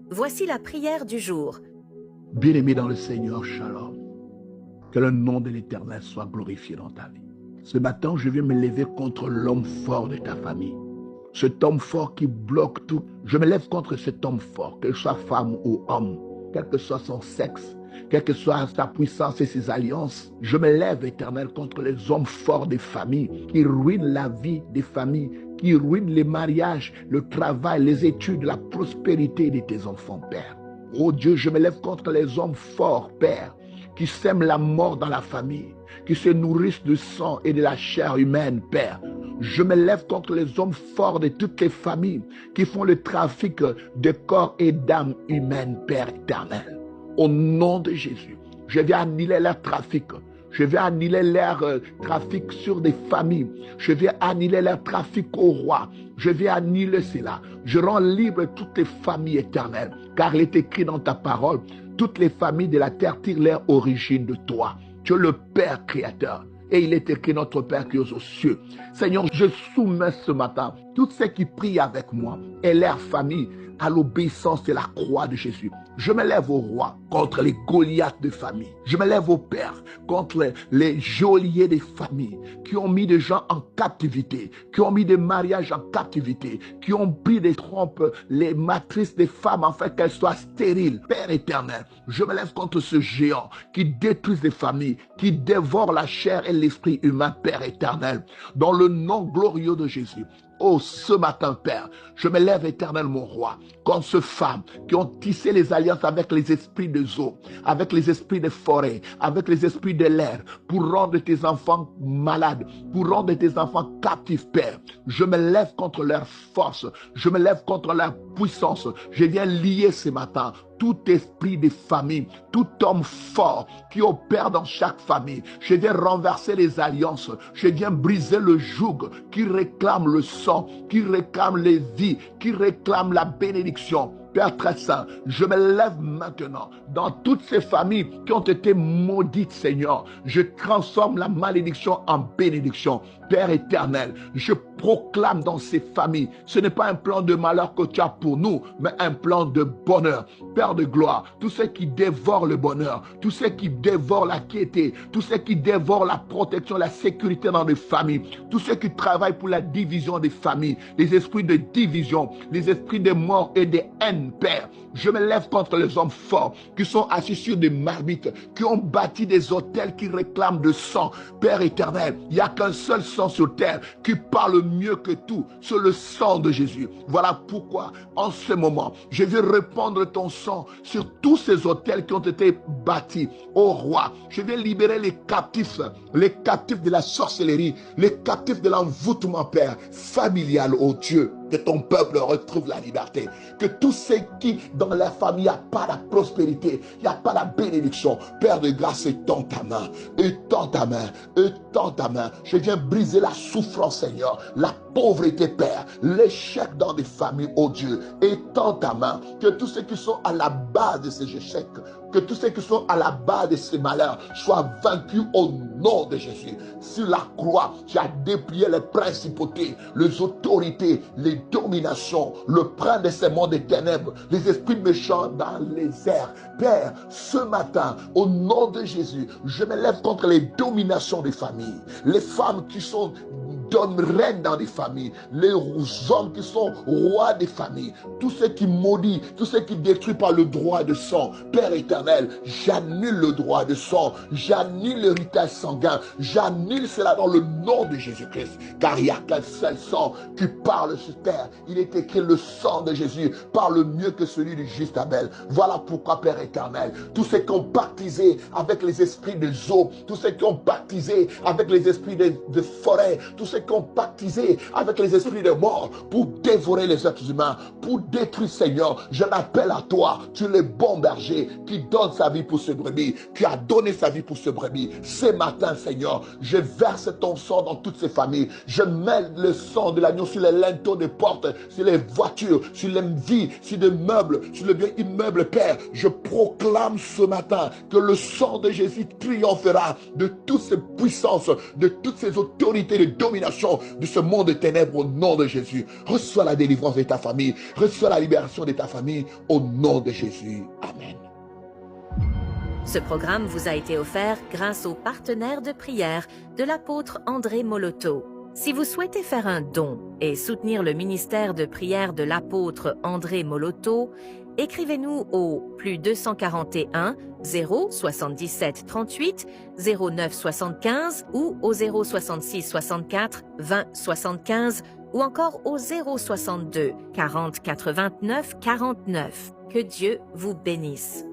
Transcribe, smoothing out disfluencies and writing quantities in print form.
Voici la prière du jour. Bien-aimé dans le Seigneur, shalom. Que le nom de l'Éternel soit glorifié dans ta vie. Ce matin, je viens me lever contre l'homme fort de ta famille. Cet homme fort qui bloque tout. Je me lève contre cet homme fort, qu'il soit femme ou homme, quel que soit son sexe, quelle que soit sa puissance et ses alliances. Je me lève, Éternel, contre les hommes forts des familles qui ruinent la vie des familles, qui ruinent les mariages, le travail, les études, la prospérité de tes enfants, Père. Oh Dieu, je me lève contre les hommes forts, Père, qui sèment la mort dans la famille, qui se nourrissent du sang et de la chair humaine, Père. Je me lève contre les hommes forts de toutes les familles qui font le trafic de corps et d'âmes humaines, Père éternel. Au nom de Jésus, je viens annuler leur trafic. Je vais annuler leur trafic sur des familles. Je vais annuler leur trafic au roi. Je vais annuler cela. Je rends libre toutes les familles éternelles. Car il est écrit dans ta parole, toutes les familles de la terre tirent leur origine de toi. Tu es le Père créateur. Et il est écrit notre Père qui est aux cieux. Seigneur, je soumets ce matin tous ceux qui prient avec moi et leur famille à l'obéissance de la croix de Jésus. Je me lève au roi contre les Goliaths de famille. Je me lève au Père contre les geôliers des familles qui ont mis des gens en captivité, qui ont mis des mariages en captivité, qui ont pris des trompes, les matrices des femmes afin qu'elles soient stériles. Père éternel, je me lève contre ce géant qui détruit les familles, qui dévore la chair et l'esprit humain, Père éternel, dans le nom glorieux de Jésus. Oh, ce matin, Père, je me lève, éternel, mon roi, contre ces femmes qui ont tissé les alliances avec les esprits des eaux, avec les esprits des forêts, avec les esprits de l'air, pour rendre tes enfants malades, pour rendre tes enfants captifs, Père. Je me lève contre leur force, je me lève contre leur puissance. Je viens lier ce matin tout esprit de famille, tout homme fort qui opère dans chaque famille. Je viens renverser les alliances, je viens briser le joug qui réclame le sang, qui réclame les vies, qui réclame la bénédiction. Père très saint, je me lève maintenant dans toutes ces familles qui ont été maudites, Seigneur. Je transforme la malédiction en bénédiction. Père éternel, je proclame dans ces familles, ce n'est pas un plan de malheur que tu as pour nous, mais un plan de bonheur. Père de gloire, tous ceux qui dévorent le bonheur, tous ceux qui dévorent la quiété, tous ceux qui dévorent la protection, la sécurité dans les familles, tous ceux qui travaillent pour la division des familles, les esprits de division, les esprits de mort et de haine, Père. Je me lève contre les hommes forts qui sont assis sur des marmites, qui ont bâti des hôtels qui réclament de sang. Père éternel, il n'y a qu'un seul sang sur terre qui parle mieux que tout, c'est le sang de Jésus. Voilà pourquoi, en ce moment, je vais répandre ton sang sur tous ces hôtels qui ont été bâtis. Ô roi, je vais libérer les captifs de la sorcellerie, les captifs de l'envoûtement, Père, familial, ô Dieu. Que ton peuple retrouve la liberté. Que tous ceux qui, dans leur famille, il n'y a pas la prospérité, il n'y a pas la bénédiction. Père de grâce, étends ta main, étends ta main, étends ta main. Je viens briser la souffrance, Seigneur, la pauvreté, Père, l'échec dans des familles, oh Dieu. Étends ta main. Que tous ceux qui sont à la base de ces échecs, que tous ceux qui sont à la base de ces malheurs soient vaincus au nom de Jésus. Sur la croix, tu as déplié les principautés, les autorités, les dominations, le prince de ces mondes des ténèbres, les esprits méchants dans les airs. Père, ce matin, au nom de Jésus, je me lève contre les dominations des familles. Les femmes qui sont reines dans des familles, les hommes qui sont rois des familles, tous ceux qui maudissent, tous ceux qui détruisent par le droit de sang. Père éternel, j'annule le droit de sang, j'annule l'héritage sanguin, j'annule cela dans le nom de Jésus-Christ, car il n'y a qu'un seul sang qui parle sur terre. Il est écrit, le sang de Jésus parle mieux que celui du juste Abel. Voilà pourquoi, Père éternel, tous ceux qui ont baptisé avec les esprits des eaux, tous ceux qui ont baptisé avec les esprits de forêt, tous ceux qui ont baptisé avec les esprits de mort pour dévorer les êtres humains, pour détruire, Seigneur, je l'appelle à toi. Tu es le bon berger qui donne sa vie pour ce brebis, qui a donné sa vie pour ce brebis. Ce matin, Seigneur, je verse ton sang dans toutes ces familles. Je mets le sang de l'agneau sur les linteaux des portes, sur les voitures, sur les vies, sur les meubles, sur le bien immeuble, Père. Je proclame ce matin que le sang de Jésus triomphera de toutes ces puissances, de toutes ces autorités de domination situation de ce monde de ténèbres au nom de Jésus. Reçois la délivrance de ta famille. Reçois la libération de ta famille au nom de Jésus. Amen. Ce programme vous a été offert grâce aux partenaires de prière de l'apôtre André Moloto. Si vous souhaitez faire un don et soutenir le ministère de prière de l'apôtre André Moloto, écrivez-nous au +241 077 38 09 75 ou au 066 64 20 75 ou encore au 062 40 89 49. Que Dieu vous bénisse.